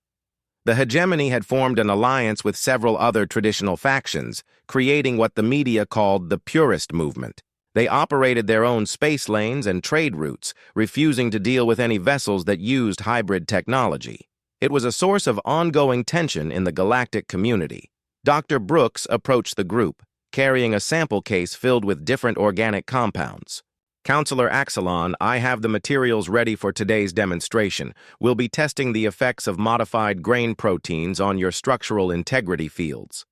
The Hegemony had formed an alliance with several other traditional factions, creating what the media called the Purist Movement. They operated their own space lanes and trade routes, refusing to deal with any vessels that used hybrid technology. It was a source of ongoing tension in the galactic community. Dr. Brooks approached the group. carrying a sample case filled with different organic compounds. Counselor Axelon, I have the materials ready for today's demonstration. We'll be testing the effects of modified grain proteins on your structural integrity fields.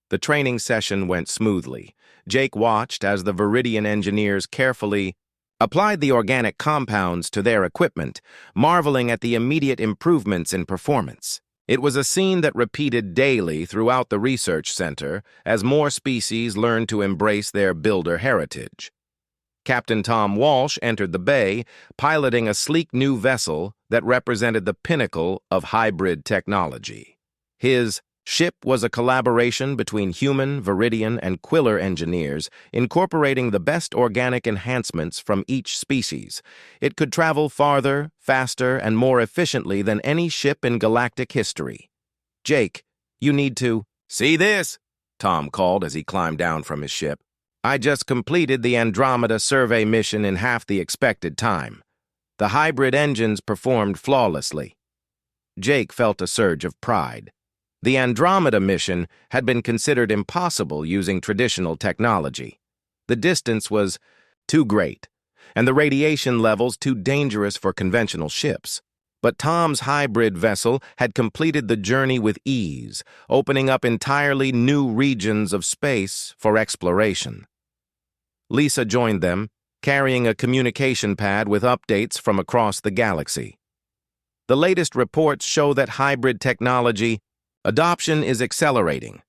The training session went smoothly. Jake watched as the Viridian engineers carefully applied the organic compounds to their equipment, marveling at the immediate improvements in performance. It was a scene that repeated daily throughout the research center as more species learned to embrace their builder heritage. Captain Tom Walsh entered the bay, piloting a sleek new vessel that represented the pinnacle of hybrid technology. His ship was a collaboration between human, Viridian, and Quiller engineers, incorporating the best organic enhancements from each species. It could travel farther, faster, and more efficiently than any ship in galactic history. Jake, you need to see this, Tom called as he climbed down from his ship. I just completed the Andromeda survey mission in half the expected time. The hybrid engines performed flawlessly. Jake felt a surge of pride. The Andromeda mission had been considered impossible using traditional technology. The distance was too great, and the radiation levels too dangerous for conventional ships. But Tom's hybrid vessel had completed the journey with ease, opening up entirely new regions of space for exploration. Lisa joined them, carrying a communication pad with updates from across the galaxy. The latest reports show that hybrid technology adoption is accelerating.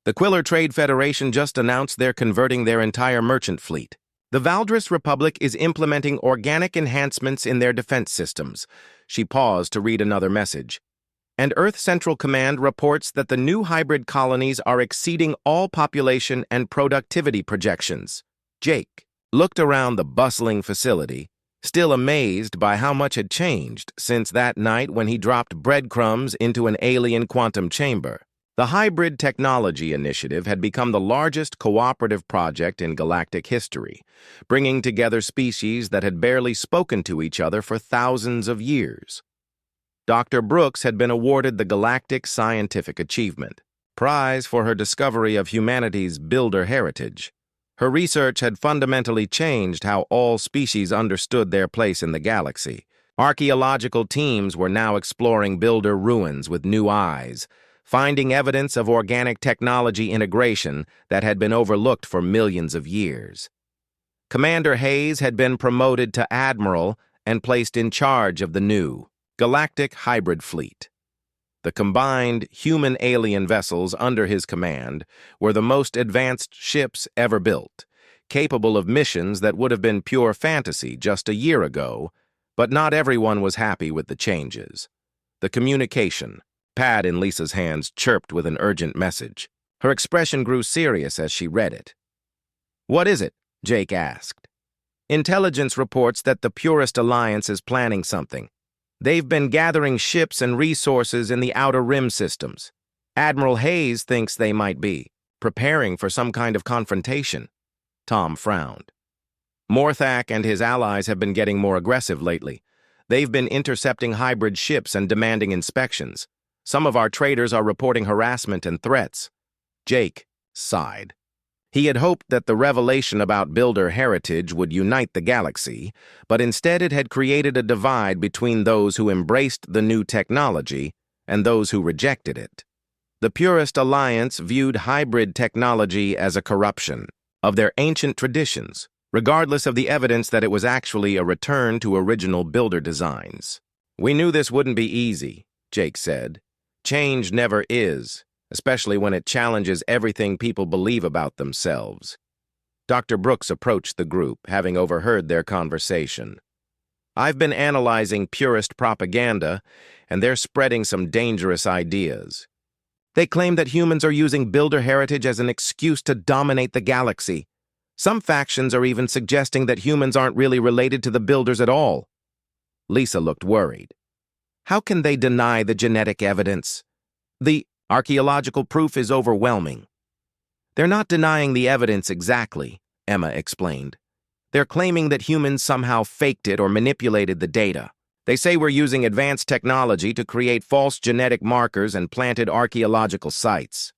The Quiller Trade Federation just announced they're converting their entire merchant fleet. The Valdris Republic is implementing organic enhancements in their defense systems. She paused to read another message. And Earth Central Command reports that the new hybrid colonies are exceeding all population and productivity projections. Jake looked around the bustling facility, still amazed by how much had changed since that night when he dropped breadcrumbs into an alien quantum chamber. The Hybrid Technology Initiative had become the largest cooperative project in galactic history, bringing together species that had barely spoken to each other for thousands of years. Dr. Brooks had been awarded the Galactic Scientific Achievement Prize for her discovery of humanity's builder heritage. Her research had fundamentally changed how all species understood their place in the galaxy. Archaeological teams were now exploring builder ruins with new eyes, finding evidence of organic technology integration that had been overlooked for millions of years. Commander Hayes had been promoted to Admiral and placed in charge of the new Galactic Hybrid Fleet. The combined human-alien vessels under his command were the most advanced ships ever built, capable of missions that would have been pure fantasy just a year ago, but not everyone was happy with the changes. The communication pad in Lisa's hands chirped with an urgent message. Her expression grew serious as she read it. "What is it?" Jake asked. "Intelligence reports that the Purist Alliance is planning something. They've been gathering ships and resources in the Outer Rim systems. Admiral Hayes thinks they might be preparing for some kind of confrontation." Tom frowned. Morthak and his allies have been getting more aggressive lately. They've been intercepting hybrid ships and demanding inspections. Some of our traders are reporting harassment and threats. Jake sighed. He had hoped that the revelation about builder heritage would unite the galaxy, but instead it had created a divide between those who embraced the new technology and those who rejected it. The Purist Alliance viewed hybrid technology as a corruption of their ancient traditions, regardless of the evidence that it was actually a return to original builder designs. "We knew this wouldn't be easy," Jake said. "Change never is, especially when it challenges everything people believe about themselves." Dr. Brooks approached the group, having overheard their conversation. "I've been analyzing purist propaganda, and they're spreading some dangerous ideas. They claim that humans are using builder heritage as an excuse to dominate the galaxy. Some factions are even suggesting that humans aren't really related to the builders at all." Lisa looked worried. "How can they deny the genetic evidence? The archaeological proof is overwhelming." "They're not denying the evidence exactly," Emma explained. "They're claiming that humans somehow faked it or manipulated the data. They say we're using advanced technology to create false genetic markers and planted archaeological sites."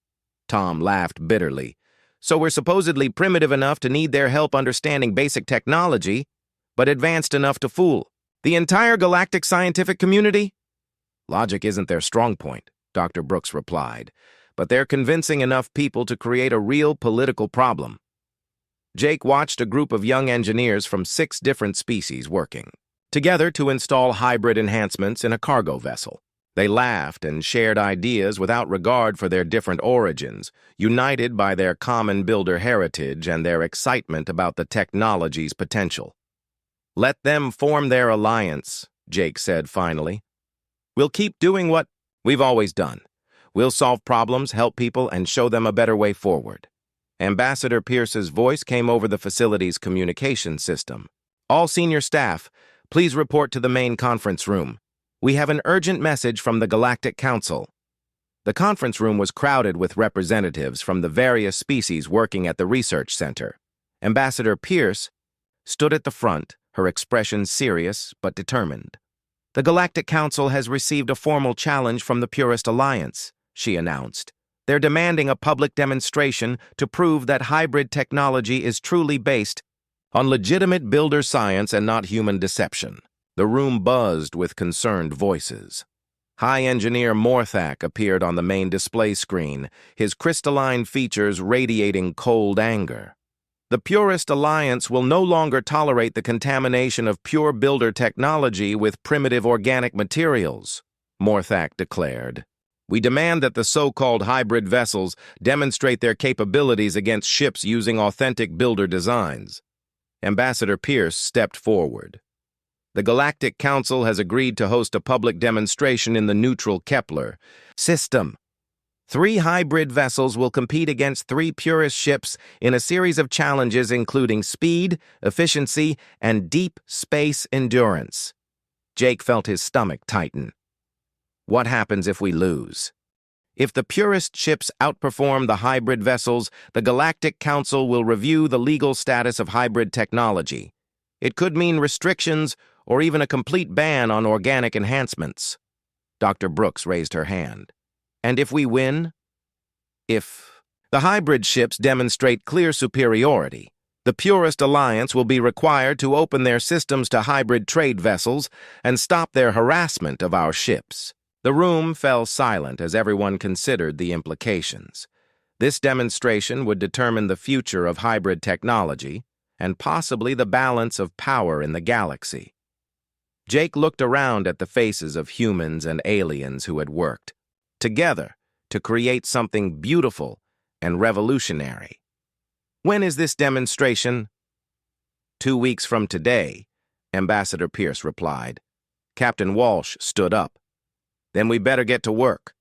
Tom laughed bitterly. So we're supposedly primitive enough to need their help understanding basic technology, but advanced enough to fool the entire galactic scientific community? Logic isn't their strong point, Dr. Brooks replied, but they're convincing enough people to create a real political problem. Jake watched a group of young engineers from 6 different species working together to install hybrid enhancements in a cargo vessel. They laughed and shared ideas without regard for their different origins, united by their common builder heritage and their excitement about the technology's potential. Let them form their alliance, Jake said finally. We'll keep doing what we've always done. We'll solve problems, help people, and show them a better way forward. Ambassador Pierce's voice came over the facility's communication system. All senior staff, please report to the main conference room. We have an urgent message from the Galactic Council. The conference room was crowded with representatives from the various species working at the research center. Ambassador Pierce stood at the front, her expression serious but determined. The Galactic Council has received a formal challenge from the Purist Alliance, she announced. They're demanding a public demonstration to prove that hybrid technology is truly based on legitimate builder science and not human deception. The room buzzed with concerned voices. High Engineer Morthak appeared on the main display screen, his crystalline features radiating cold anger. The Purist Alliance will no longer tolerate the contamination of pure builder technology with primitive organic materials, Morthak declared. We demand that the so-called hybrid vessels demonstrate their capabilities against ships using authentic builder designs. Ambassador Pierce stepped forward. The Galactic Council has agreed to host a public demonstration in the neutral Kepler system. 3 hybrid vessels will compete against 3 Purist ships in a series of challenges including speed, efficiency, and deep space endurance. Jake felt his stomach tighten. What happens if we lose? If the Purist ships outperform the hybrid vessels, the Galactic Council will review the legal status of hybrid technology. It could mean restrictions or even a complete ban on organic enhancements. Dr. Brooks raised her hand. And if we win? If the hybrid ships demonstrate clear superiority, the Purist Alliance will be required to open their systems to hybrid trade vessels and stop their harassment of our ships. The room fell silent as everyone considered the implications. This demonstration would determine the future of hybrid technology and possibly the balance of power in the galaxy. Jake looked around at the faces of humans and aliens who had worked together to create something beautiful and revolutionary. When is this demonstration? 2 weeks from today, Ambassador Pierce replied. Captain Walsh stood up. Then we better get to work.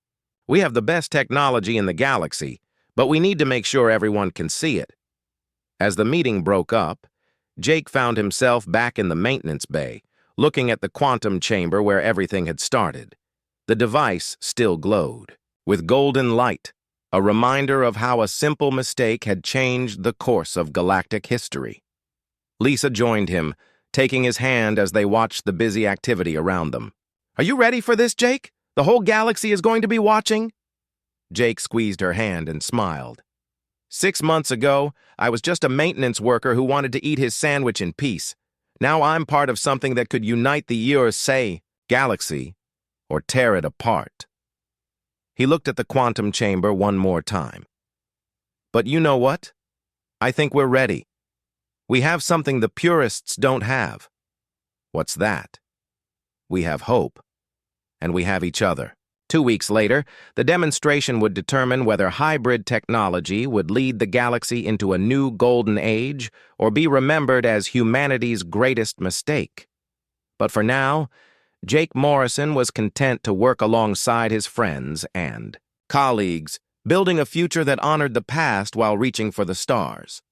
We have the best technology in the galaxy, but we need to make sure everyone can see it. As the meeting broke up, Jake found himself back in the maintenance bay, looking at the quantum chamber where everything had started. The device still glowed, with golden light, a reminder of how a simple mistake had changed the course of galactic history. Lisa joined him, taking his hand as they watched the busy activity around them. Are you ready for this, Jake? The whole galaxy is going to be watching? Jake squeezed her hand and smiled. 6 months ago, I was just a maintenance worker who wanted to eat his sandwich in peace. Now I'm part of something that could unite the USA galaxy or tear it apart. He looked at the quantum chamber one more time. But you know what? I think we're ready. We have something the purists don't have. What's that? We have hope. And we have each other. 2 weeks later, the demonstration would determine whether hybrid technology would lead the galaxy into a new golden age or be remembered as humanity's greatest mistake. But for now, Jake Morrison was content to work alongside his friends and colleagues, building a future that honored the past while reaching for the stars.